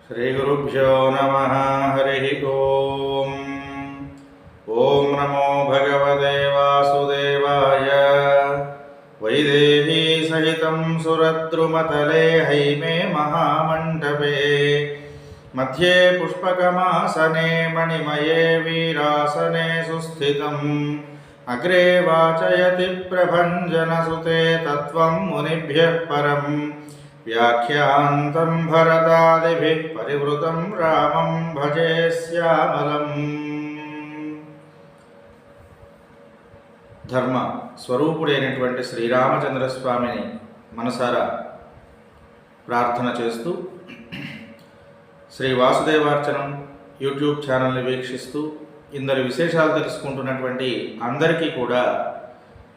श्रीगुरुभ्यो नमः। हरि ओम। ओम नमो भगवते वासुदेवाय। वैदेही सहितं सुरद्रुमतले हैमे महामण्डपे मध्ये पुष्पकमासने मणिमये वीरासने सुस्थितम् अग्रे वाचयति प्रभञ्जनसुते तत्त्वं मुनिभ्यः परम् व्याख्यान्तं भरतादिभिः परिवृतं रामं भजे श्यामलम्। ధర్మ స్వరూపుడైనటువంటి శ్రీరామచంద్ర స్వామిని మనసారా ప్రార్థన చేస్తూ శ్రీ వాసుదేవార్చనం యూట్యూబ్ ఛానల్ని వీక్షిస్తూ ఇందరి విశేషాలు తెలుసుకుంటున్నటువంటి అందరికీ కూడా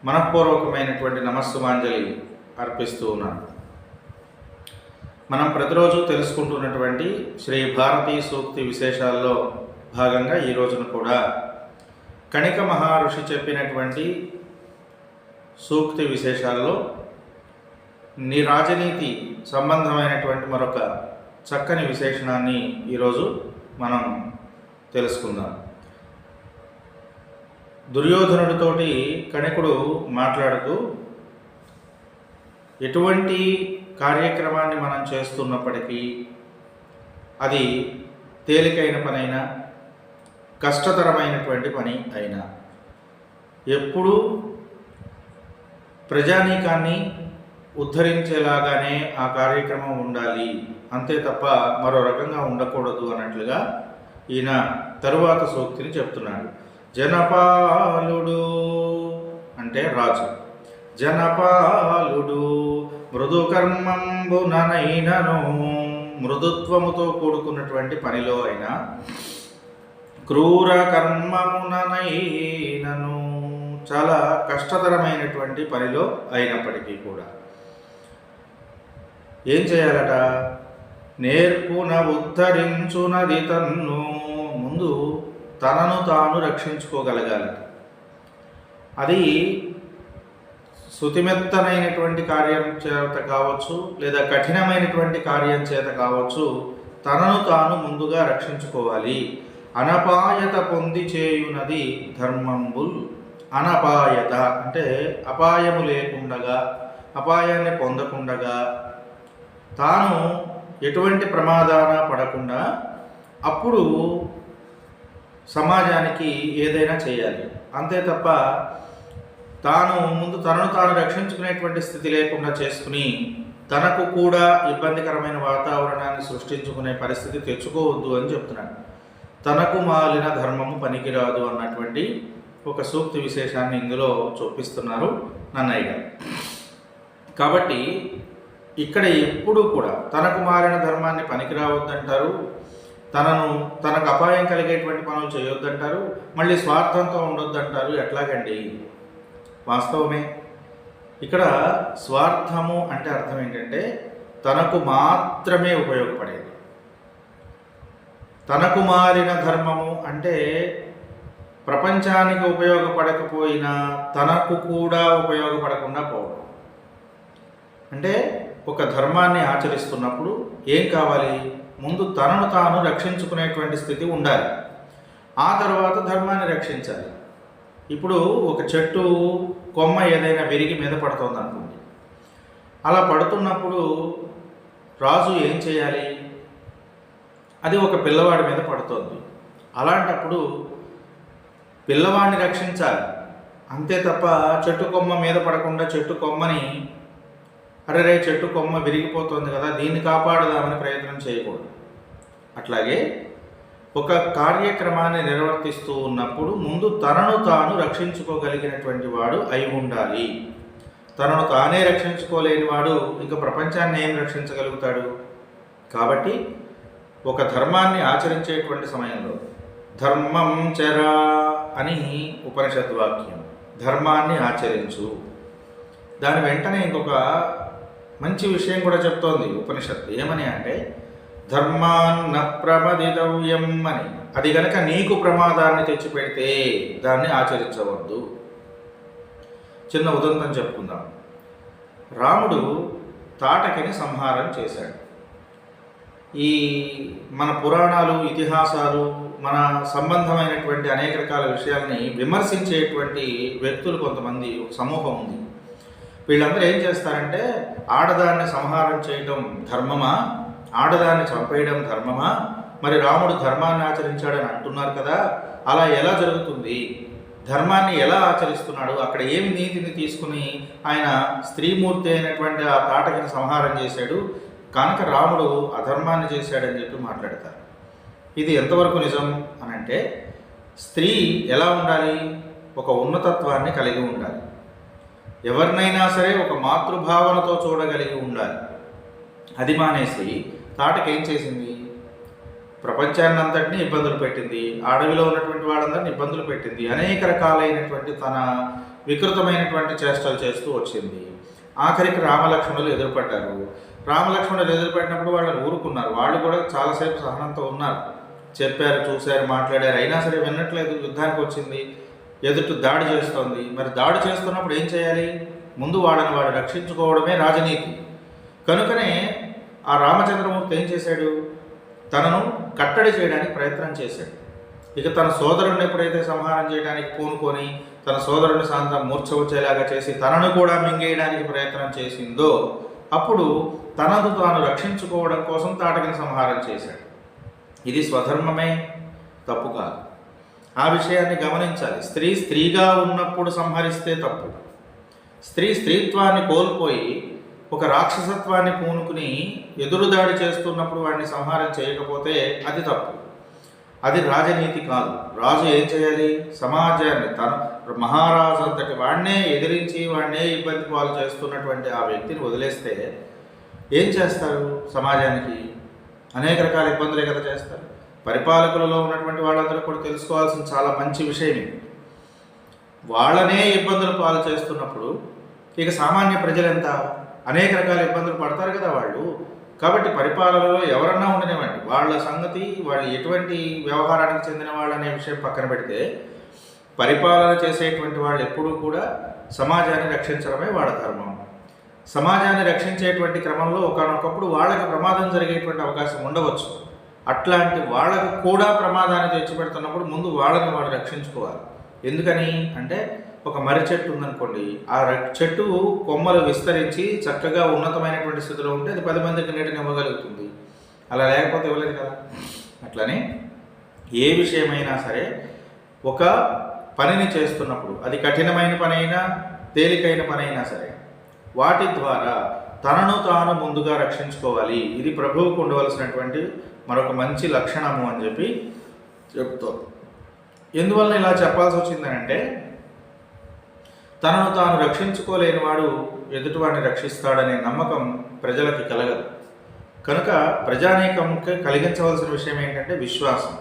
మనఃపూర్వకమైనటువంటి నమస్సుమాంజలి అర్పిస్తూ ఉన్నాను. మనం ప్రతిరోజు తెలుసుకుంటున్నటువంటి శ్రీ భారతీ సూక్తి విశేషాల్లో భాగంగా ఈ రోజున కూడా కణిక మహర్షి చెప్పినటువంటి సూక్తి విశేషాల్లో రాజనీతి సంబంధమైనటువంటి మరొక చక్కని విశేషణాన్ని ఈరోజు మనం తెలుసుకుందాం. దుర్యోధనుడితోటి కణికుడు మాట్లాడుతూ ఎటువంటి కార్యక్రమాన్ని మనం చేస్తున్నప్పటికీ అది తేలికైన పనైనా కష్టతరమైనటువంటి పని అయినా ఎప్పుడూ ప్రజానీకాన్ని ఉద్ధరించేలాగానే ఆ కార్యక్రమం ఉండాలి, అంతే తప్ప మరో రకంగా ఉండకూడదు అన్నట్లుగా ఈయన తరువాత సూక్తిని చెప్తున్నాడు. జనపాలుడు అంటే రాజు, జనపాలుడు మృదుకర్మంబుననైనను మృదుత్వముతో కూడుకున్నటువంటి పనిలో అయినా క్రూర కర్మముననైనను చాలా కష్టతరమైనటువంటి పనిలో అయినప్పటికీ కూడా ఏం చేయాలట? నేర్పున ఉద్ధరించునది తన్ను, ముందు తనను తాను రక్షించుకోగలగాలట. అది శుతిమెత్తనైనటువంటి కార్యం చేత కావచ్చు, లేదా కఠినమైనటువంటి కార్యం చేత కావచ్చు, తనను తాను ముందుగా రక్షించుకోవాలి. అనపాయత పొంది చేయునది ధర్మంబుల్. అనపాయత అంటే అపాయము లేకుండగా, అపాయాన్ని పొందకుండగా, తాను ఎటువంటి ప్రమాదాన పడకుండా అప్పుడు సమాజానికి ఏదైనా చేయాలి, అంతే తప్ప తాను ముందు తనను తాను రక్షించుకునేటువంటి స్థితి లేకుండా చేసుకుని తనకు కూడా ఇబ్బందికరమైన వాతావరణాన్ని సృష్టించుకునే పరిస్థితి తెచ్చుకోవద్దు అని చెప్తున్నాడు. తనకు మాలిన ధర్మము పనికిరాదు అన్నటువంటి ఒక సూక్తి విశేషాన్ని ఇందులో చూపిస్తున్నారు నన్నయ్య గారు. కాబట్టి ఇక్కడ ఎప్పుడూ కూడా తనకు మారిన ధర్మాన్ని పనికిరావద్దంటారు, తనకు అపాయం కలిగేటువంటి పనులు చేయొద్దంటారు, మళ్ళీ స్వార్థంతో ఉండొద్దంటారు. ఎట్లాగండి? వాస్తవమే. ఇక్కడ స్వార్థము అంటే అర్థం ఏంటంటే తనకు మాత్రమే ఉపయోగపడేది. తనకు మారిన ధర్మము అంటే ప్రపంచానికి ఉపయోగపడకపోయినా తనకు కూడా ఉపయోగపడకుండా పోవడం. అంటే ఒక ధర్మాన్ని ఆచరిస్తున్నప్పుడు ఏం కావాలి? ముందు తనను తాను రక్షించుకునేటువంటి స్థితి ఉండాలి, ఆ తర్వాత ధర్మాన్ని రక్షించాలి. ఇప్పుడు ఒక చెట్టు కొమ్మ ఏదైనా విరిగి మీద పడుతుంది అనుకోండి. అలా పడుతున్నప్పుడు రాజు ఏం చేయాలి? అది ఒక పిల్లవాడి మీద పడుతుంది. అలాంటప్పుడు పిల్లవాడిని రక్షించాలి, అంతే తప్ప చెట్టు కొమ్మ మీద పడకుండా చెట్టు కొమ్మని అరే చెట్టు కొమ్మ విరిగిపోతుంది కదా దీన్ని కాపాడదామని ప్రయత్నం చేయకూడదు. అట్లాగే ఒక కార్యక్రమాన్ని నిర్వర్తిస్తూ ఉన్నప్పుడు ముందు తనను తాను రక్షించుకోగలిగినటువంటి వాడు అయి ఉండాలి. తనను తానే రక్షించుకోలేని వాడు ఇంకా ప్రపంచాన్ని ఏం రక్షించగలుగుతాడు? కాబట్టి ఒక ధర్మాన్ని ఆచరించేటువంటి సమయంలో ధర్మం చరా అని ఉపనిషత్ వాక్యం, ధర్మాన్ని ఆచరించు. దాని వెంటనే ఇంకొక మంచి విషయం కూడా చెప్తోంది ఉపనిషత్తు. ఏమని అంటే ధర్మాన్న ప్రమదితవ్యం అని. అది గనక నీకు ప్రమాదాన్ని తెచ్చిపెడితే దాన్ని ఆచరించవద్దు. చిన్న ఉదంతం చెప్పుకుందాం. రాముడు తాటకిని సంహారం చేశాడు. ఈ మన పురాణాలు, ఇతిహాసాలు, మన సంబంధమైనటువంటి అనేక రకాల విషయాల్ని విమర్శించేటువంటి వ్యక్తులు కొంతమంది, ఒక సమూహం ఉంది. వీళ్ళందరూ ఏం చేస్తారంటే, ఆడదాన్ని సంహారం చేయడం ధర్మమా, ఆడదాన్ని చంపేయడం ధర్మమా, మరి రాముడు ధర్మాన్ని ఆచరించాడని అంటున్నారు కదా, అలా ఎలా జరుగుతుంది, ధర్మాన్ని ఎలా ఆచరిస్తున్నాడు, అక్కడ ఏమి నీతిని తీసుకుని ఆయన స్త్రీమూర్తి అయినటువంటి ఆ తాటకిని సంహారం చేశాడు, కనుక రాముడు అధర్మాన్ని చేశాడని చెప్పి మాట్లాడతారు. ఇది ఎంతవరకు నిజం అని అంటే, స్త్రీ ఎలా ఉండాలి, ఒక ఉన్నతత్వాన్ని కలిగి ఉండాలి, ఎవరినైనా సరే ఒక మాతృభావనతో చూడగలిగి ఉండాలి. అది మానేసి తాటకి ఏం చేసింది, ప్రపంచాన్ని అంతటినీ ఇబ్బందులు పెట్టింది, అడవిలో ఉన్నటువంటి వాళ్ళందరినీ ఇబ్బందులు పెట్టింది, అనేక రకాలైనటువంటి తన వికృతమైనటువంటి చేష్టలు చేస్తూ వచ్చింది. ఆఖరికి రామలక్ష్మణులు ఎదురుపడ్డారు. రామలక్ష్మణులు ఎదురుపడినప్పుడు వాళ్ళని ఊరుకున్నారు. వాళ్ళు కూడా చాలాసేపు సహనంతో ఉన్నారు, చెప్పారు, చూశారు, మాట్లాడారు. అయినా సరే వినట్లేదు, యుద్ధానికి వచ్చింది, ఎదుటి దాడి చేస్తోంది. మరి దాడి చేస్తున్నప్పుడు ఏం చేయాలి, ముందు వాళ్ళని వాడు రక్షించుకోవడమే రాజనీతి. కనుకనే ఆ రామచంద్రమూర్తి ఏం చేశాడు, తనను కట్టడి చేయడానికి ప్రయత్నం చేశాడు. ఇక తన సోదరుడిని ఎప్పుడైతే సంహారం చేయడానికి పూనుకొని తన సోదరుని సాంతం మూర్ఛ వచ్చేలాగా చేసి తనను కూడా మింగేయడానికి ప్రయత్నం చేసిందో, అప్పుడు తనను తాను రక్షించుకోవడం కోసం తాటకిని సంహారం చేశాడు. ఇది స్వధర్మమే, తప్పు కాదు. ఆ విషయాన్ని గమనించాలి. స్త్రీ స్త్రీగా ఉన్నప్పుడు సంహరిస్తే తప్పు. స్త్రీ స్త్రీత్వాన్ని కోల్పోయి ఒక రాక్షసత్వాన్ని పూనుకుని ఎదురుదాడి చేస్తున్నప్పుడు వాడిని సంహారం చేయకపోతే అది తప్పు. అది రాజనీతి కాదు. రాజు ఏం చేయాలి, సమాజాన్ని, తన మహారాజు అంతటి వాడినే ఎదిరించి వాడినే ఇబ్బంది పాలు చేస్తున్నటువంటి ఆ వ్యక్తిని వదిలేస్తే ఏం చేస్తారు, సమాజానికి అనేక రకాల ఇబ్బందులే కదా చేస్తారు. పరిపాలకులలో ఉన్నటువంటి వాళ్ళందరూ కూడా తెలుసుకోవాల్సిన చాలా మంచి విషయం ఇది. వాళ్ళనే ఇబ్బందులు పాలు చేస్తున్నప్పుడు ఇక సామాన్య ప్రజలెంత అనేక రకాల ఇబ్బందులు పడతారు కదా వాళ్ళు. కాబట్టి పరిపాలనలో ఎవరన్నా ఉండనివ్వండి, వాళ్ళ సంగతి, వాళ్ళు ఎటువంటి వ్యవహారానికి చెందిన వాళ్ళు అనే విషయం పక్కన పెడితే, పరిపాలన చేసేటువంటి వాళ్ళు ఎప్పుడూ కూడా సమాజాన్ని రక్షించడమే వాళ్ళ ధర్మం. సమాజాన్ని రక్షించేటువంటి క్రమంలో ఒకానొకప్పుడు వాళ్ళకి ప్రమాదం జరిగేటువంటి అవకాశం ఉండవచ్చు. అట్లాంటి వాళ్ళకు కూడా ప్రమాదాన్ని తెచ్చిపెడుతున్నప్పుడు ముందు వాళ్ళని వాళ్ళు రక్షించుకోవాలి. ఎందుకని అంటే, ఒక మర్రి చెట్టు ఉందనుకోండి, ఆ చెట్టు కొమ్మలు విస్తరించి చక్కగా ఉన్నతమైనటువంటి స్థితిలో ఉంటే అది 10 మందికి నీటిని ఇవ్వగలుగుతుంది. అలా లేకపోతే ఇవ్వలేదు కదా. అట్లనే ఏ విషయమైనా సరే ఒక పనిని చేస్తున్నప్పుడు, అది కఠినమైన పని అయినా తేలికైన పని అయినా సరే, వాటి ద్వారా తనను తాను ముందుగా రక్షించుకోవాలి. ఇది ప్రభువుకు ఉండవలసినటువంటి మరొక మంచి లక్షణము అని చెప్పి చెప్తారు. ఎందువల్ల ఇలా చెప్పాల్సి వచ్చిందనంటే, తనను తాను రక్షించుకోలేని వాడు ఎదుటివాడిని రక్షిస్తాడనే నమ్మకం ప్రజలకి కలగదు. కనుక ప్రజానీకంకి కలిగించవలసిన విషయం ఏంటంటే విశ్వాసం.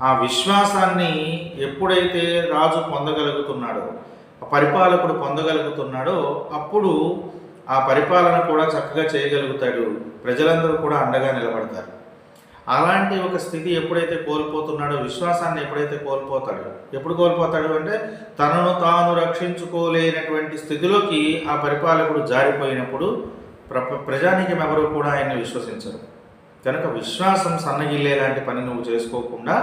ఆ విశ్వాసాన్ని ఎప్పుడైతే రాజు పొందగలుగుతున్నాడో, పరిపాలకుడు పొందగలుగుతున్నాడో, అప్పుడు ఆ పరిపాలన కూడా చక్కగా చేయగలుగుతాడు. ప్రజలందరూ కూడా అండగా నిలబడతారు. అలాంటి ఒక స్థితి ఎప్పుడైతే కోల్పోతున్నాడో, విశ్వాసాన్ని ఎప్పుడైతే కోల్పోతాడో, ఎప్పుడు కోల్పోతాడు అంటే తనను తాను రక్షించుకోలేనటువంటి స్థితిలోకి ఆ పరిపాలకుడు జారిపోయినప్పుడు ప్రజానీకం ఎవరు కూడా ఆయన్ని విశ్వసించరు. కనుక విశ్వాసం సన్నగిల్లేలాంటి పని నువ్వు చేసుకోకుండా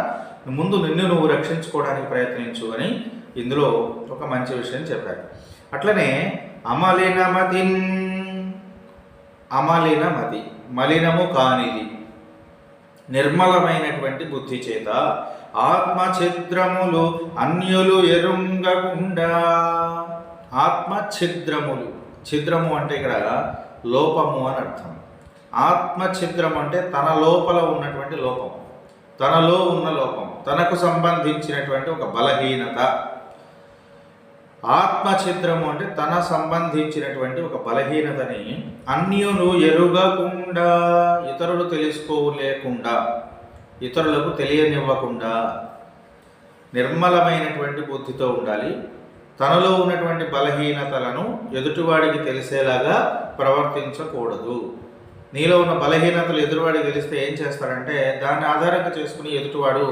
ముందు నిన్ను నువ్వు రక్షించుకోవడానికి ప్రయత్నించు అని ఇందులో ఒక మంచి విషయం చెప్పారు. అట్లనే అమలిన మతి, మలినము కానిది, నిర్మలమైనటువంటి బుద్ధి చేత ఆత్మఛిద్రములు అన్యులు ఎరుంగకుండా. ఆత్మఛిద్రములు, ఛిద్రము అంటే ఇక్కడ లోపము అని అర్థం. ఆత్మఛిద్రం అంటే తన లోపల ఉన్నటువంటి లోపం, తనలో ఉన్న లోపం, తనకు సంబంధించినటువంటి ఒక బలహీనత. ఆత్మఛిద్రము అంటే తన సంబంధించినటువంటి ఒక బలహీనతని అన్యులు ఎరుగకుండా, ఇతరులు తెలుసుకోలేకుండా, ఇతరులకు తెలియనివ్వకుండా నిర్మలమైనటువంటి బుద్ధితో ఉండాలి. తనలో ఉన్నటువంటి బలహీనతలను ఎదుటివాడికి తెలిసేలాగా ప్రవర్తించకూడదు. నీలో ఉన్న బలహీనతలు ఎదుటివాడికి తెలిస్తే ఏం చేస్తాడంటే, దాన్ని ఆధారంగా చేసుకుని ఎదుటివాడు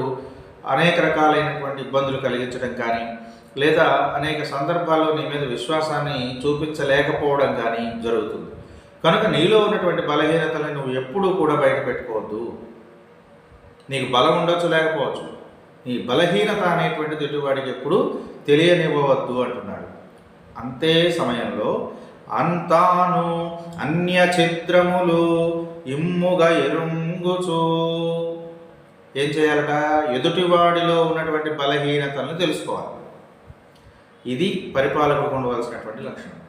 అనేక రకాలైనటువంటి ఇబ్బందులు కలిగించడం కానీ, లేదా అనేక సందర్భాల్లో నీ మీద విశ్వాసాన్ని చూపించలేకపోవడం కానీ జరుగుతుంది. కనుక నీలో ఉన్నటువంటి బలహీనతలను నువ్వు ఎప్పుడూ కూడా బయట పెట్టుకోవద్దు. నీకు బలం ఉండొచ్చు, లేకపోవచ్చు. నీ బలహీనత అనేటువంటిది ఎదుటివాడికి ఎప్పుడు తెలియనివ్వవద్దు అంటున్నాడు. అంతే సమయంలో అంతాను అన్య చిత్రములు ఇమ్ముగా ఎరుంగుచు ఏం చేయాలట? ఎదుటివాడిలో ఉన్నటువంటి బలహీనతలను తెలుసుకోవాలి. ఇది పరిపాలకులకు ఉండవలసినటువంటి లక్షణం.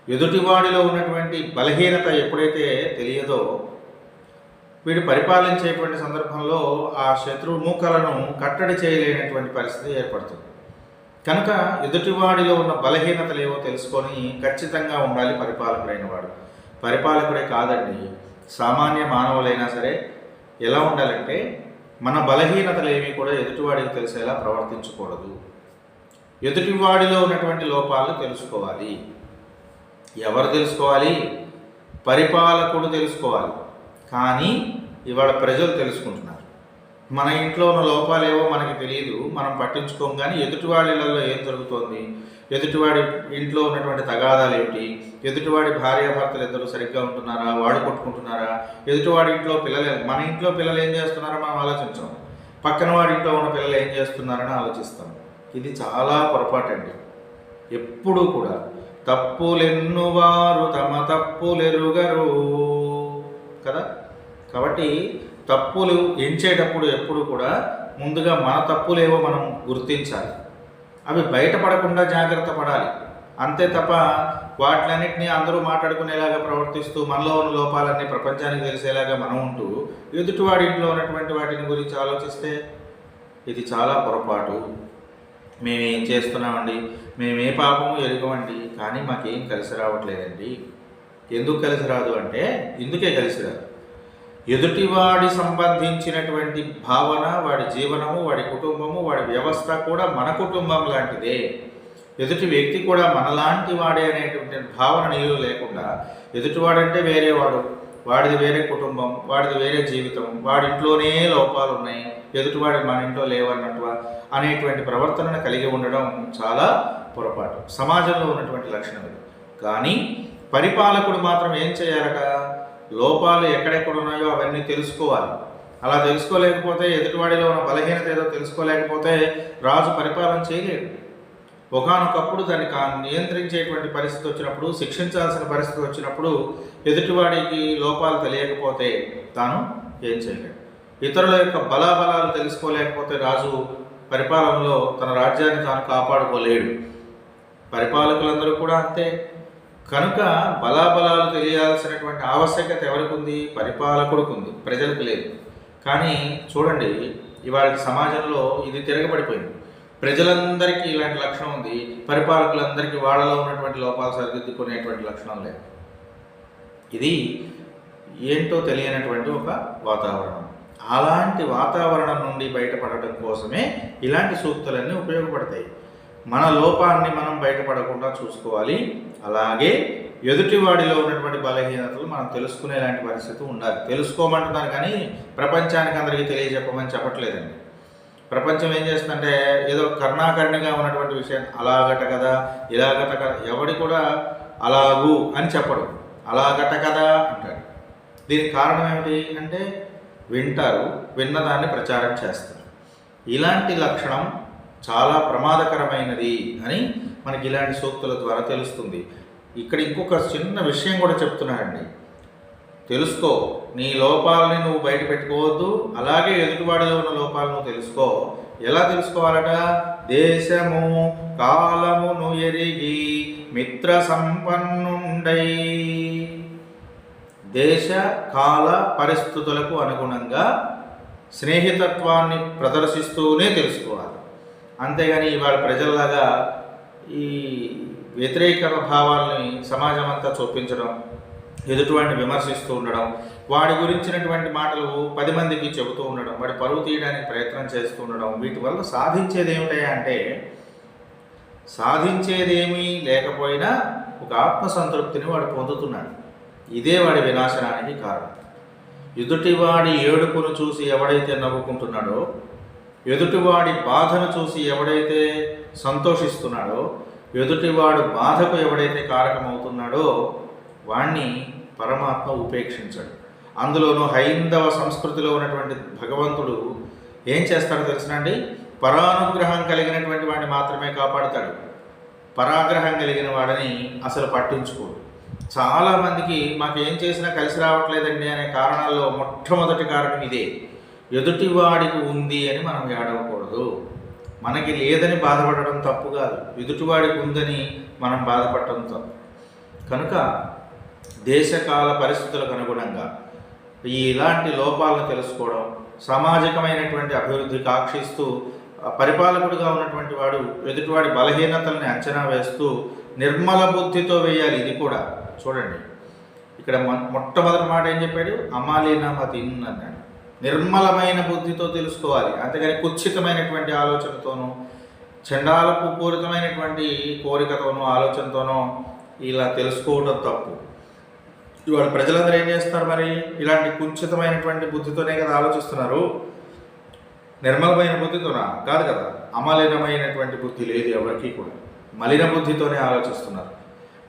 ఎదుటివాడిలో ఉన్నటువంటి బలహీనత ఎప్పుడైతే తెలియదో వీడు పరిపాలించేటువంటి సందర్భంలో ఆ శత్రుముఖలను కట్టడి చేయలేనటువంటి పరిస్థితి ఏర్పడుతుంది. కనుక ఎదుటివాడిలో ఉన్న బలహీనతలు ఏవో తెలుసుకొని ఖచ్చితంగా ఉండాలి పరిపాలకుడైన వాడు. పరిపాలకుడే కాదండి, సామాన్య మానవులైనా సరే ఎలా ఉండాలంటే మన బలహీనతలు ఏమీ కూడా ఎదుటివాడికి తెలిసేలా ప్రవర్తించకూడదు. ఎదుటివాడిలో ఉన్నటువంటి లోపాలను తెలుసుకోవాలి. ఎవరు తెలుసుకోవాలి? పరిపాలకుడు తెలుసుకోవాలి. కానీ ఇవాళ ప్రజలు తెలుసుకుంటున్నారు. మన ఇంట్లో ఉన్న లోపాలేవో మనకి తెలియదు, మనం పట్టించుకోం. కానీ ఎదుటివాడిలలో ఏం జరుగుతోంది, ఎదుటివాడి ఇంట్లో ఉన్నటువంటి తగాదాలు ఏమిటి, ఎదుటివాడి భార్యాభర్తలు ఇద్దరు సరిగ్గా ఉంటున్నారా, వాడు కొట్టుకుంటున్నారా, ఎదుటివాడి ఇంట్లో పిల్లలు, మన ఇంట్లో పిల్లలు ఏం చేస్తున్నారో మనం ఆలోచించాం, పక్కన వాడి ఇంట్లో ఉన్న పిల్లలు ఏం చేస్తున్నారని ఆలోచిస్తాం. ఇది చాలా పొరపాటండి. ఎప్పుడూ కూడా తప్పులెన్నువారు తమ తప్పులెరుగరు కదా. కాబట్టి తప్పులు ఎంచేటప్పుడు ఎప్పుడు కూడా ముందుగా మన తప్పులేవో మనం గుర్తించాలి. అవి బయటపడకుండా జాగ్రత్త పడాలి. అంతే తప్ప వాటిలన్నింటినీ అందరూ మాట్లాడుకునేలాగా ప్రవర్తిస్తూ మనలో ఉన్న లోపాలన్నీ ప్రపంచానికి తెలిసేలాగా మనం ఉంటూ ఎదుటివాడి ఇంట్లో ఉన్నటువంటి వాటిని గురించి ఆలోచిస్తే ఇది చాలా పొరపాటు. మేమేం చేస్తున్నామండి, మేమే పాపము ఎరుగమండి, కానీ మాకేం కలిసి రావట్లేదండి. ఎందుకు కలిసి రాదు అంటే ఇందుకే కలిసి రాదు. ఎదుటివాడి సంబంధించినటువంటి భావన, వాడి జీవనము, వాడి కుటుంబము, వాడి వ్యవస్థ కూడా మన కుటుంబం లాంటిదే. ఎదుటి వ్యక్తి కూడా మనలాంటి వాడే అనేటువంటి భావన నీలో లేకుండా ఎదుటివాడంటే వేరేవాడు, వాడిది వేరే కుటుంబం, వాడిది వేరే జీవితం, వాడింట్లోనే లోపాలు ఉన్నాయి, ఎదుటివాడి మన ఇంట్లో లేవన్నట్టు అనేటువంటి ప్రవర్తనను కలిగి ఉండడం చాలా పొరపాటు. సమాజంలో ఉన్నటువంటి లక్షణం ఇది. కానీ పరిపాలకుడు మాత్రం ఏం చేయాలట? లోపాలు ఎక్కడెక్కడ ఉన్నాయో అవన్నీ తెలుసుకోవాలి. అలా తెలుసుకోలేకపోతే, ఎదుటివాడిలో ఉన్న బలహీనత ఏదో తెలుసుకోలేకపోతే రాజు పరిపాలన చేయలేడు. ఒకానొకప్పుడు దాన్ని నియంత్రించేటువంటి పరిస్థితి వచ్చినప్పుడు, శిక్షించాల్సిన పరిస్థితి వచ్చినప్పుడు ఎదుటివాడికి లోపాలు తెలియకపోతే తాను ఏం చేయలేడు. ఇతరుల యొక్క బలాబలాలు తెలుసుకోలేకపోతే రాజు పరిపాలనలో తన రాజ్యాన్ని తాను కాపాడుకోలేడు. పరిపాలకులందరూ కూడా అంతే. కనుక బలాబలాలు తెలియాల్సినటువంటి ఆవశ్యకత ఎవరికి ఉంది? పరిపాలకుడికి ఉంది, ప్రజలకు లేదు. కానీ చూడండి, ఇవాళ సమాజంలో ఇది తిరగబడిపోయింది. ప్రజలందరికీ ఇలాంటి లక్షణం ఉంది, పరిపాలకులందరికీ వాళ్ళలో ఉన్నటువంటి లోపాలు సరిదిద్దుకునేటువంటి లక్షణం లేదు. ఇది ఏంటో తెలియనటువంటి ఒక వాతావరణం. అలాంటి వాతావరణం నుండి బయటపడటం కోసమే ఇలాంటి సూక్తులన్నీ ఉపయోగపడతాయి. మన లోపాన్ని మనం బయటపడకుండా చూసుకోవాలి. అలాగే ఎదుటివాడిలో ఉన్నటువంటి బలహీనతలు మనం తెలుసుకునేలాంటి పరిస్థితి ఉండాలి. తెలుసుకోమంటున్నారు కానీ ప్రపంచానికి అందరికీ తెలియజెప్పమని చెప్పట్లేదండి. ప్రపంచం ఏం చేస్తుందంటే ఏదో కర్ణాకర్ణిగా ఉన్నటువంటి విషయం, అలాగట కదా, ఇలాగట కదా, ఎవడి కూడా అలాగూ అని చెప్పడు, అలాగట కదా అంటాడు. దీనికి కారణం ఏమిటి అంటే వింటారు, విన్నదాన్ని ప్రచారం చేస్తారు. ఇలాంటి లక్షణం చాలా ప్రమాదకరమైనది అని మనకి ఇలాంటి సూక్తుల ద్వారా తెలుస్తుంది. ఇక్కడ ఇంకొక చిన్న విషయం కూడా చెప్తున్నారండి. తెలుసుకో, నీ లోపాలని నువ్వు బయట పెట్టుకోవద్దు, అలాగే ఎదుటివాడిలో ఉన్న లోపాలను నువ్వు తెలుసుకో. ఎలా తెలుసుకోవాలట? దేశము కాలమును ఎరిగి మిత్ర సంపన్నుండై. దేశ కాల పరిస్థితులకు అనుగుణంగా స్నేహితత్వాన్ని ప్రదర్శిస్తూనే తెలుసుకోవాలి. అంతేగాని ఇవాళ ప్రజల్లాగా ఈ వ్యతిరేక భావాలని సమాజం అంతా చూపించడం, ఎదుటివాడిని విమర్శిస్తూ ఉండడం, వాడి గురించినటువంటి మాటలు 10 మందికి చెబుతూ ఉండడం, వాడి పరువు తీయడానికి ప్రయత్నం చేస్తూ ఉండడం, వీటి వల్ల సాధించేది ఏమిటా అంటే సాధించేదేమీ లేకపోయినా ఒక ఆత్మసంతృప్తిని వాడు పొందుతున్నాడు. ఇదే వాడి వినాశనానికి కారణం. ఎదుటివాడి ఏడుపును చూసి ఎవడైతే నవ్వుకుంటున్నాడో, ఎదుటివాడి బాధను చూసి ఎవడైతే సంతోషిస్తున్నాడో, ఎదుటివాడు బాధకు ఎవడైతే కారకమవుతున్నాడో వాణ్ణి పరమాత్మ ఉపేక్షించడు. అందులోనూ హైందవ సంస్కృతిలో ఉన్నటువంటి భగవంతుడు ఏం చేస్తాడో తెలుసునండి, పరానుగ్రహం కలిగినటువంటి వాడిని మాత్రమే కాపాడుతాడు. పరాగ్రహం కలిగిన వాడిని అసలు పట్టించుకోడు. చాలామందికి మాకు ఏం చేసినా కలిసి రావట్లేదండి అనే కారణాల్లో మొట్టమొదటి కారణం ఇదే. ఎదుటివాడికి ఉంది అని మనం ఏడవకూడదు. మనకి లేదని బాధపడడం తప్పు కాదు, ఎదుటివాడికి ఉందని మనం బాధపడటం తప్పు. కనుక దేశకాల పరిస్థితులకు అనుగుణంగా ఇలాంటి లోపాలను తెలుసుకోవడం, సామాజికమైనటువంటి అభివృద్ధికి ఆక్షిస్తూ పరిపాలకుడిగా ఉన్నటువంటి వాడు ఎదుటివాడి బలహీనతల్ని అంచనా వేస్తూ నిర్మల బుద్ధితో వేయాలి. ఇది కూడా చూడండి, ఇక్కడ మొట్టమొదటి మాట ఏం చెప్పాడు, అమాలీనామతిన్ అన్నాడు. నిర్మలమైన బుద్ధితో తెలుసుకోవాలి, అంతేగాని కుత్సితమైనటువంటి ఆలోచనతోనూ చండాలపు పూరితమైనటువంటి కోరికతోనూ ఆలోచనతోనూ ఇలా తెలుసుకోవడం తప్పు. ఇవాళ ప్రజలందరూ ఏం చేస్తారు మరి, ఇలాంటి కుత్సితమైనటువంటి బుద్ధితోనే కదా ఆలోచిస్తున్నారు. నిర్మలమైన బుద్ధితోనా కాదు కదా, అమలినమైనటువంటి బుద్ధి లేదు ఎవరికి కూడా, మలిన బుద్ధితోనే ఆలోచిస్తున్నారు.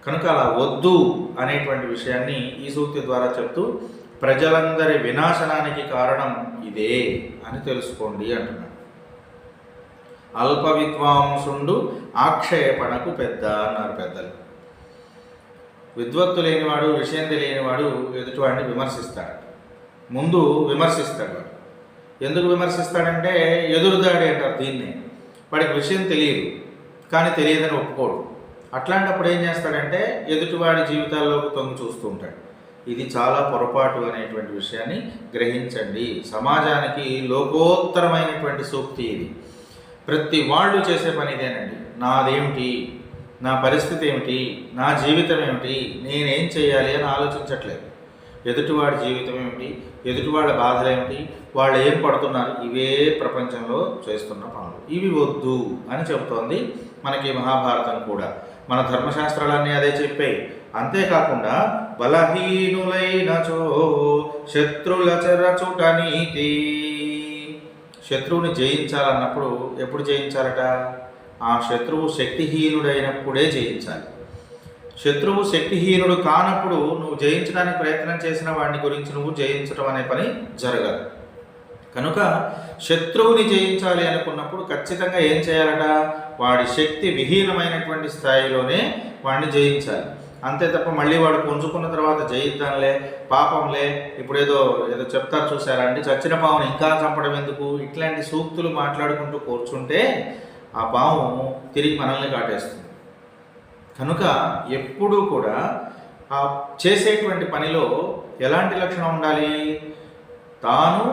కనుక అలా వద్దు అనేటువంటి విషయాన్ని ఈ సూక్తి ద్వారా చెప్తూ ప్రజలందరి వినాశనానికి కారణం ఇదే అని తెలుసుకోండి అంటున్నాడు. అల్ప విద్వాంసుండు ఆక్షేపణకు పెద్ద అన్నారు పెద్దలు. విద్వత్తు లేనివాడు, విషయం తెలియనివాడు ఎదుటివాడిని విమర్శిస్తాడు. ముందు విమర్శిస్తాడు. ఎందుకు విమర్శిస్తాడంటే ఎదురుదాడి అంటారు దీన్ని. వాడికి విషయం తెలియదు, కానీ తెలియదని ఒప్పుకోడు. అట్లాంటప్పుడు ఏం చేస్తాడంటే ఎదుటివాడి జీవితాల్లోకి తొంగి చూస్తూ ఉంటాడు. ఇది చాలా పొరపాటు అనేటువంటి విషయాన్ని గ్రహించండి. సమాజానికి లోకోత్తరమైనటువంటి సూక్తి ఇది. ప్రతి వాళ్ళు చేసే పని ఇదేనండి. నాదేమిటి, నా పరిస్థితి ఏమిటి, నా జీవితం ఏమిటి, నేనేం చేయాలి అని ఆలోచించట్లేదు. ఎదుటివాడి జీవితం ఏమిటి, ఎదుటివాళ్ళ బాధలు ఏమిటి, వాళ్ళు ఏం పడుతున్నారు, ఇవే ప్రపంచంలో చేస్తున్న పనులు. ఇవి వద్దు అని చెబుతోంది మనకి మహాభారతం కూడా. మన ధర్మశాస్త్రాలన్నీ అదే చెప్పాయి. అంతేకాకుండా బలహీనులైనచో శత్రుల చెరచుట నీతి. శత్రువుని జయించాలన్నప్పుడు ఎప్పుడు జయించాలట, ఆ శత్రువు శక్తిహీనుడైనప్పుడే జయించాలి. శత్రువు శక్తిహీనుడు కానప్పుడు నువ్వు జయించడానికి ప్రయత్నం చేసిన వాడిని గురించి నువ్వు జయించడం అనే పని జరగదు. కనుక శత్రువుని జయించాలి అనుకున్నప్పుడు ఖచ్చితంగా ఏం చేయాలట, వాడి శక్తి విహీనమైనటువంటి స్థాయిలోనే వాడిని జయించాలి. అంతే తప్ప మళ్ళీ వాడు పుంజుకున్న తర్వాత జయిద్దాంలే, పాపంలే, ఇప్పుడు ఏదో చెప్తారు చూసారా అండి, చచ్చిన పాముని ఇంకా చంపడం ఎందుకు, ఇట్లాంటి సూక్తులు మాట్లాడుకుంటూ కూర్చుంటే ఆ పాము తిరిగి మనల్ని కాటేస్తుంది. కనుక ఎప్పుడూ కూడా ఆ చేసేటువంటి పనిలో ఎలాంటి లక్షణం ఉండాలి, తాను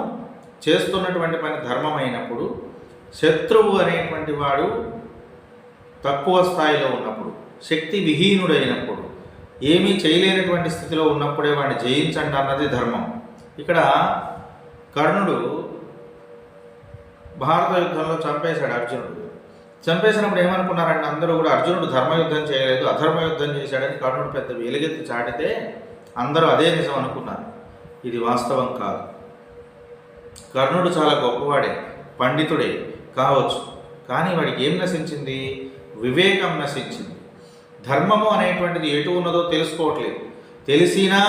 చేస్తున్నటువంటి పని ధర్మమైనప్పుడు, శత్రువు అనేటువంటి వాడు తక్కువ స్థాయిలో ఉన్నప్పుడు, శక్తి విహీనుడైనప్పుడు, ఏమీ చేయలేనటువంటి స్థితిలో ఉన్నప్పుడే వాడిని జయించండి అన్నది ధర్మం. ఇక్కడ కర్ణుడు భారత యుద్ధంలో చంపేశాడు అర్జునుడు. చంపేసినప్పుడు ఏమనుకున్నారంటే అందరూ కూడా అర్జునుడు ధర్మయుద్ధం చేయలేదు, అధర్మ యుద్ధం చేశాడని కర్ణుడు పెద్ద వెలుగెత్తి చాటితే అందరూ అదే నిజం అనుకున్నారు. ఇది వాస్తవం కాదు. కర్ణుడు చాలా గొప్పవాడే, పండితుడే కావచ్చు, కానీ వాడికి ఏం నశించింది, వివేకం నశించింది. ధర్మము అనేటువంటిది ఎటు ఉన్నదో తెలుసుకోవట్లేదు. తెలిసినా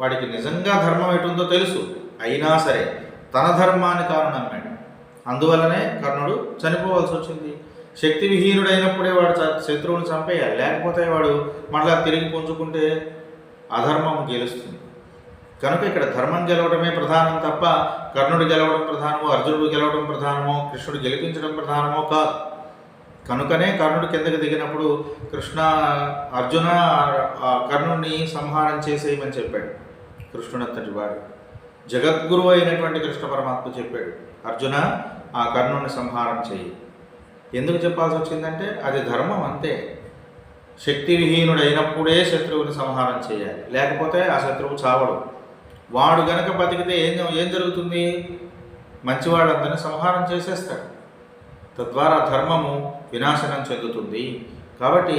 వాడికి నిజంగా ధర్మం ఎటుందో తెలుసు, అయినా సరే తన ధర్మాన్ని తాను నమ్మాడు. అందువల్లనే కర్ణుడు చనిపోవాల్సి వచ్చింది. శక్తి విహీనుడైనప్పుడే వాడు శత్రువుని చంపేయాలి, లేకపోతే వాడు మళ్ళా తిరిగి పుంజుకుంటే అధర్మం గెలుస్తుంది. కనుక ఇక్కడ ధర్మం గెలవడమే ప్రధానం తప్ప కర్ణుడు గెలవడం ప్రధానమో, అర్జునుడు గెలవడం ప్రధానమో, కృష్ణుడు గెలిపించడం ప్రధానమో కాదు. కనుకనే కర్ణుడు కిందకి దిగినప్పుడు అర్జున కర్ణుడిని సంహారం చేసేయమని చెప్పాడు. కృష్ణుడంతటి వాడు జగద్గురువు అయినటువంటి కృష్ణ పరమాత్మ చెప్పాడు, అర్జున ఆ కర్ణుడిని సంహారం చేయి. ఎందుకు చెప్పాల్సి వచ్చిందంటే అది ధర్మం, అంతే. శక్తి విహీనుడైనప్పుడే శత్రువుని సంహారం చేయాలి, లేకపోతే ఆ శత్రువు చావడు. వాడు గనక బతికితే ఏం జరుగుతుంది, మంచివాళ్ళందరినీ సంహారం చేసేస్తాడు. తద్వారా ధర్మము వినాశనం చెందుతుంది. కాబట్టి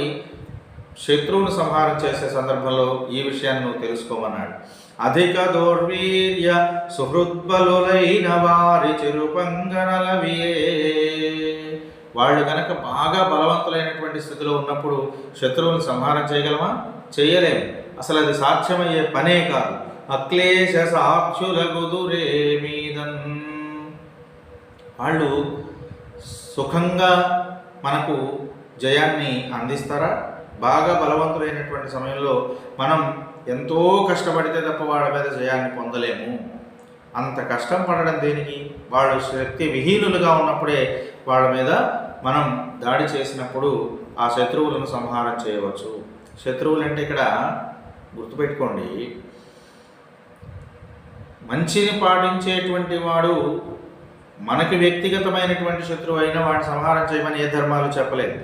శత్రువును సంహారం చేసే సందర్భంలో ఈ విషయాన్ని నువ్వు తెలుసుకోమన్నాడు. అధిక దౌర్వీర్య సుహృద్బలులైన వారి చిరుపంగనలవియే. వాళ్ళు కనుక బాగా బలవంతులైనటువంటి స్థితిలో ఉన్నప్పుడు శత్రువుని సంహారం చేయగలమా, చేయలేము. అసలు అది సాధ్యమయ్యే పనే కాదు. అక్లేశ సాక్షులగుదురే మీదన్. వాళ్ళు సుఖంగా మనకు జయాన్ని అందిస్తారా? బాగా బలవంతులైనటువంటి సమయంలో మనం ఎంతో కష్టపడితే తప్ప వాళ్ళ మీద జయాన్ని పొందలేము. అంత కష్టం పడడం దేనికి? వాళ్ళు శక్తి విహీనులుగా ఉన్నప్పుడే వాళ్ళ మీద మనం దాడి చేసినప్పుడు ఆ శత్రువులను సంహారం చేయవచ్చు. శత్రువులు అంటే ఇక్కడ గుర్తుపెట్టుకోండి, మంచిని పాటించేటువంటి వాడు మనకి వ్యక్తిగతమైనటువంటి శత్రువు అయినా వాడిని సంహారం చేయమని ఏ ధర్మాలు చెప్పలేదు.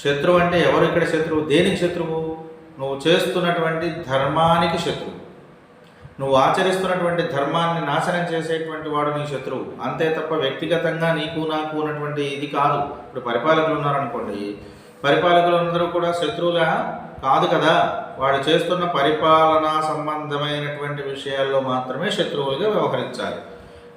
శత్రువు అంటే ఎవరు ఇక్కడ శత్రువు? దేనికి శత్రువు? నువ్వు చేస్తున్నటువంటి ధర్మానికి శత్రువు. నువ్వు ఆచరిస్తున్నటువంటి ధర్మాన్ని నాశనం చేసేటువంటి వాడు నీ శత్రువు. అంతే తప్ప వ్యక్తిగతంగా నీకు నాకు ఉన్నటువంటి ఇది కాదు. ఇప్పుడు పరిపాలకులు ఉన్నారనుకోండి, పరిపాలకులందరూ కూడా శత్రువులా కాదు కదా. వాడు చేస్తున్న పరిపాలనా సంబంధమైనటువంటి విషయాల్లో మాత్రమే శత్రువులుగా వ్యవహరించాలి.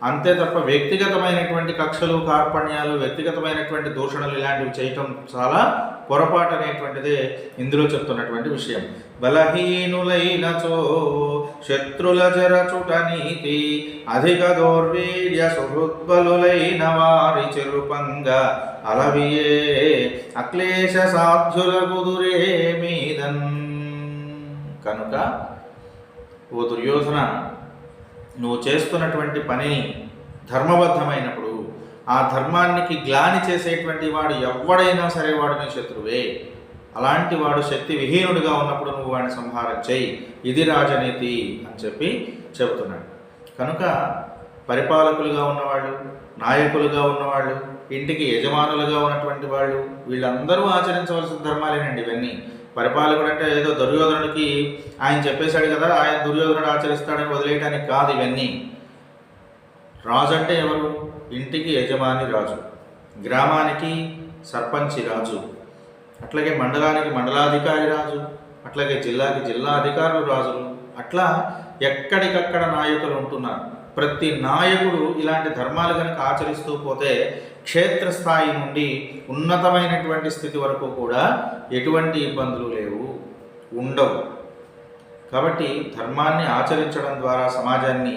అంతే తప్ప వ్యక్తిగతమైనటువంటి కక్షలు, కార్పణ్యాలు, వ్యక్తిగతమైనటువంటి దూషణలు ఇలాంటివి చేయటం చాలా పొరపాటు అనేటువంటిదే ఇందులో చెప్తున్నటువంటి విషయం. బలహీనులైనచో శత్రుల జరచుట నీతి, అధిక దౌర్వీర్య సుహృద్బలులైన వారి చెరుపంగా అలవియే అక్లేశ సాధ్యుల గుదురే మీదన్. కనుక ఓ దుర్యోధన, నువ్వు చేస్తున్నటువంటి పనిని ధర్మబద్ధమైనప్పుడు ఆ ధర్మానికి గ్లాని చేసేటువంటి వాడు ఎవడైనా సరే వాడు నీ శత్రువే. అలాంటి వాడు శక్తి విహీనుడిగా ఉన్నప్పుడు నువ్వు వాడిని సంహారం చేయి. ఇది రాజనీతి అని చెప్పి చెబుతున్నాడు. కనుక పరిపాలకులుగా ఉన్నవాళ్ళు, నాయకులుగా ఉన్నవాళ్ళు, ఇంటికి యజమానులుగా ఉన్నటువంటి వాళ్ళు, వీళ్ళందరూ ఆచరించవలసిన ధర్మాలేనండి ఇవన్నీ. పరిపాలకుడు అంటే ఏదో దుర్యోధనుడికి ఆయన చెప్పేశాడు కదా, ఆయన దుర్యోధనుడు ఆచరిస్తాడని వదిలేయడానికి కాదు ఇవన్నీ. రాజు అంటే ఎవరు? ఇంటికి యజమాని రాజు, గ్రామానికి సర్పంచి రాజు, అట్లాగే మండలానికి మండలాధికారి రాజు, అట్లాగే జిల్లాకి జిల్లా అధికారులు రాజులు. అట్లా ఎక్కడికక్కడ నాయకులు ఉంటున్నారు. ప్రతి నాయకుడు ఇలాంటి ధర్మాలు కనుక ఆచరిస్తూ పోతే క్షేత్రస్థాయి నుండి ఉన్నతమైనటువంటి స్థితి వరకు కూడా ఎటువంటి ఇబ్బందులు లేవు, ఉండవు. కాబట్టి ధర్మాన్ని ఆచరించడం ద్వారా సమాజాన్ని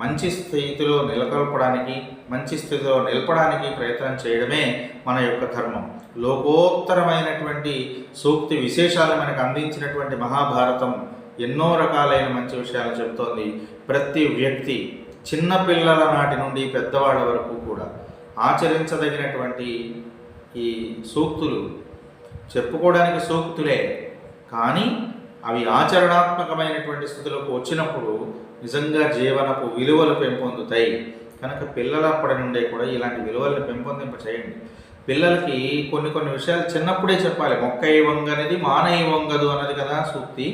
మంచి స్థితిలో నెలకొల్పడానికి, మంచి స్థితిలో నిలపడానికి ప్రయత్నం చేయడమే మన యొక్క ధర్మం. లోకోత్తరమైనటువంటి సూక్తి విశేషాలు మనకు అందించినటువంటి మహాభారతం ఎన్నో రకాలైన మంచి విషయాలు చెబుతోంది. ప్రతి వ్యక్తి చిన్నపిల్లల నాటి నుండి పెద్దవాళ్ళ వరకు కూడా ఆచరించదగినటువంటి ఈ సూక్తులు చెప్పుకోవడానికి సూక్తులే, కానీ అవి ఆచరణాత్మకమైనటువంటి స్థితిలోకి వచ్చినప్పుడు నిజంగా జీవనపు విలువలు పెంపొందుతాయి. కనుక పిల్లలప్పటి నుండే కూడా ఇలాంటి విలువలను పెంపొందింప చేయండి. పిల్లలకి కొన్ని కొన్ని విషయాలు చిన్నప్పుడే చెప్పాలి. మొక్కై వంగనిది మానై వంగదు అన్నది కదా సూక్తి.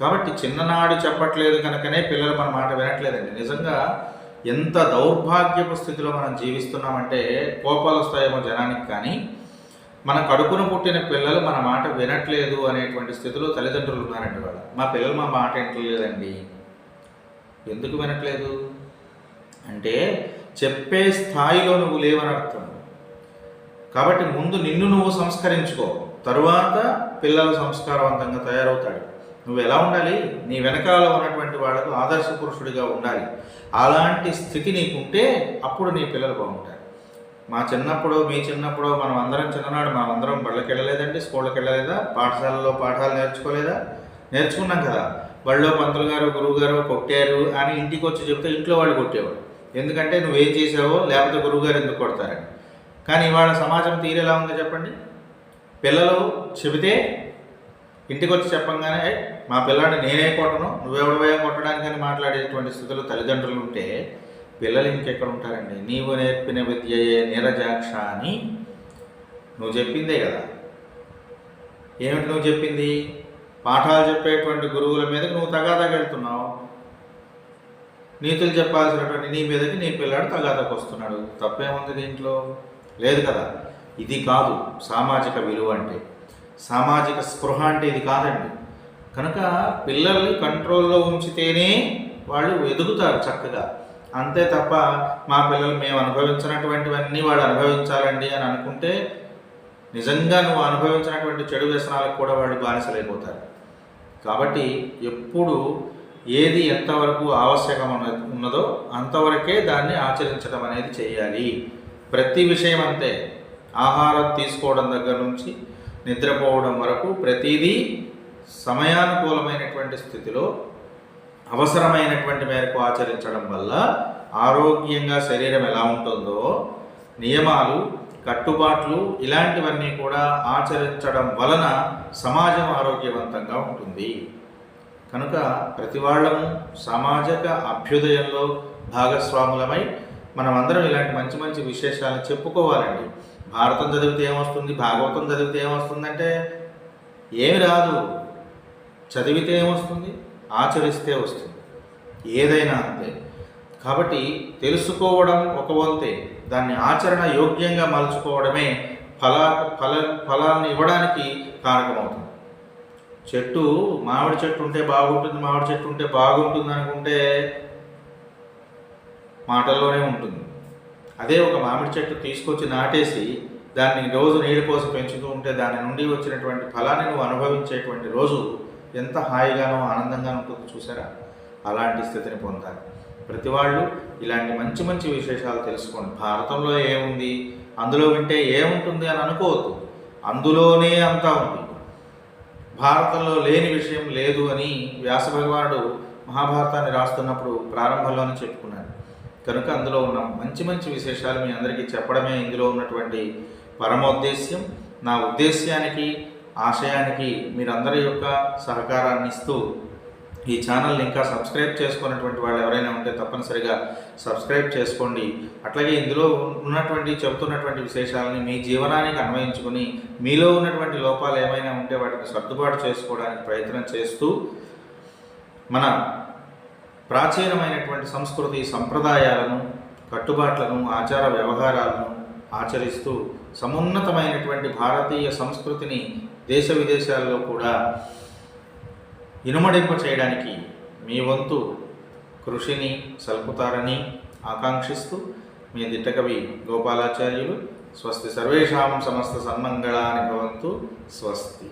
కాబట్టి చిన్ననాడు చెప్పట్లేదు కనుకనే పిల్లలు మన మాట వినట్లేదండి. నిజంగా ఎంత దౌర్భాగ్యపు స్థితిలో మనం జీవిస్తున్నామంటే కోపాలు వస్తాయేమో జనానికి, కానీ మన కడుపున పుట్టిన పిల్లలు మన మాట వినట్లేదు అనేటువంటి స్థితిలో తల్లిదండ్రులు ఉన్నారండి. వాళ్ళు మా పిల్లలు మా మాట వినట్లేదండి. ఎందుకు వినట్లేదు అంటే చెప్పే స్థాయిలో నువ్వు లేవని అర్థం. కాబట్టి ముందు నిన్ను నువ్వు సంస్కరించుకో, తరువాత పిల్లలు సంస్కారవంతంగా తయారవుతాడు. నువ్వు ఎలా ఉండాలి? నీ వెనకాల ఉన్నటువంటి వాళ్ళకు ఆదర్శ పురుషుడిగా ఉండాలి. అలాంటి స్థితి నీకుంటే అప్పుడు నీ పిల్లలు బాగుంటారు. మా చిన్నప్పుడు, మీ చిన్నప్పుడు మనం అందరం చిన్ననాడు మనం అందరం బళ్ళకి వెళ్ళలేదండి, స్కూళ్ళకి వెళ్ళలేదా, పాఠశాలలో పాఠాలు నేర్చుకోలేదా? నేర్చుకున్నాం కదా. బళ్ళో పంతులు గారు, గురువు గారు కొట్టారు అని ఇంటికి వచ్చి చెప్తే ఇంట్లో వాళ్ళు కొట్టేవాడు. ఎందుకంటే నువ్వేం చేసావో, లేకపోతే గురువుగారు ఎందుకు కొడతారని. కానీ ఇవాళ సమాజం తీరేలా ఉందో చెప్పండి. పిల్లలు చెబితే ఇంటికి వచ్చి చెప్పంగానే మా పిల్లాడిని నేనే కొట్టను, నువ్వెవడవయా కొట్టడానికని మాట్లాడేటువంటి స్థితిలో తల్లిదండ్రులు ఉంటే పిల్లలు ఇంకెక్కడ ఉంటారండి? నీవు నేర్పిన విద్యయే నీరజాక్ష అని నువ్వు చెప్పిందే కదా. ఏమిటి నువ్వు చెప్పింది? పాఠాలు చెప్పేటువంటి గురువుల మీదకి నువ్వు తగాదాకి వెళ్తున్నావు. నీతులు చెప్పాల్సినటువంటి నీ మీదకి నీ పిల్లాడు తగాదాకు వస్తున్నాడు. తప్పేముంది దీంట్లో? లేదు కదా. ఇది కాదు సామాజిక విలువ అంటే. సామాజిక స్పృహ అంటే ఇది కాదండి. కనుక పిల్లల్ని కంట్రోల్లో ఉంచితేనే వాళ్ళు ఎదుగుతారు చక్కగా. అంతే తప్ప మా పిల్లలు మేము అనుభవించినటువంటివన్నీ వాళ్ళు అనుభవించాలండి అని అనుకుంటే నిజంగా నువ్వు అనుభవించినటువంటి చెడు వ్యసనాలకు కూడా వాళ్ళు బానిసలైపోతారు. కాబట్టి ఎప్పుడు ఏది ఎంతవరకు ఆవశ్యకం ఉన్నదో అంతవరకే దాన్ని ఆచరించడం అనేది చేయాలి. ప్రతి విషయం అంతే. ఆహారం తీసుకోవడం దగ్గర నుంచి నిద్రపోవడం వరకు ప్రతిదీ సమయానుకూలమైనటువంటి స్థితిలో అవసరమైనటువంటి మేరకు ఆచరించడం వల్ల ఆరోగ్యంగా శరీరం ఎలా ఉంటుందో నియమాలు, కట్టుబాట్లు ఇలాంటివన్నీ కూడా ఆచరించడం వలన సమాజం ఆరోగ్యవంతంగా ఉంటుంది. కనుక ప్రతి వాళ్ళము సామాజిక అభ్యుదయంలో భాగస్వాములమై మనమందరం ఇలాంటి మంచి మంచి విశేషాలను చెప్పుకోవాలండి. భారతం చదివితే ఏమొస్తుంది, భాగవతం చదివితే ఏమొస్తుందంటే ఏమి రాదు. చదివితే ఏమొస్తుంది, ఆచరిస్తే వస్తుంది. ఏదైనా అంతే. కాబట్టి తెలుసుకోవడం ఒక వంతే, దాన్ని ఆచరణ యోగ్యంగా మలుచుకోవడమే ఫలాన్ని ఇవ్వడానికి కారకమవుతుంది. చెట్టు మామిడి చెట్టు ఉంటే బాగుంటుంది అనుకుంటే మాటల్లోనే ఉంటుంది. అదే ఒక మామిడి చెట్టు తీసుకొచ్చి నాటేసి దాన్ని రోజు నీళ్ళు పోసి పెంచుతూ ఉంటే దాని నుండి వచ్చినటువంటి ఫలాన్ని నువ్వు అనుభవించేటువంటి రోజు ఎంత హాయిగానో ఆనందంగానో ఉంటుందో చూసారా. అలాంటి స్థితిని పొందాలి ప్రతి వాళ్ళు. ఇలాంటి మంచి మంచి విశేషాలు తెలుసుకోండి. భారతంలో ఏముంది, అందులో వింటే ఏముంటుంది అని అనుకోవద్దు. అందులోనే అంతా ఉంది. భారతంలో లేని విషయం లేదు అని వ్యాస భగవానుడు మహాభారతాన్ని రాస్తున్నప్పుడు ప్రారంభంలోనే చెప్పుకున్నాడు. కనుక అందులో ఉన్న మంచి మంచి విశేషాలు మీ అందరికీ చెప్పడమే ఇందులో ఉన్నటువంటి పరమోద్దేశ్యం. నా ఉద్దేశ్యానికి, ఆశయానికి మీరందరి యొక్క సహకారాన్ని ఇస్తూ ఈ ఛానల్ని ఇంకా సబ్స్క్రైబ్ చేసుకున్నటువంటి వాళ్ళు ఎవరైనా ఉంటే తప్పనిసరిగా సబ్స్క్రైబ్ చేసుకోండి. అట్లాగే ఇందులో చెబుతున్నటువంటి విశేషాలని మీ జీవనానికి అన్వయించుకొని మీలో ఉన్నటువంటి లోపాలు ఏమైనా ఉంటే వాటిని సర్దుబాటు చేసుకోవడానికి ప్రయత్నం చేస్తూ మన ప్రాచీనమైనటువంటి సంస్కృతి సంప్రదాయాలను, కట్టుబాట్లను, ఆచార వ్యవహారాలను ఆచరిస్తూ సమున్నతమైనటువంటి భారతీయ సంస్కృతిని దేశ విదేశాల్లో కూడా ఇనుమడింప చేయడానికి మీ వంతు కృషిని సల్పుతారని ఆకాంక్షిస్తూ మీ దిట్టకవి గోపాలాచార్యులు. స్వస్తి సర్వేషాం సమస్త సన్మంగళాని భవంతు. స్వస్తి.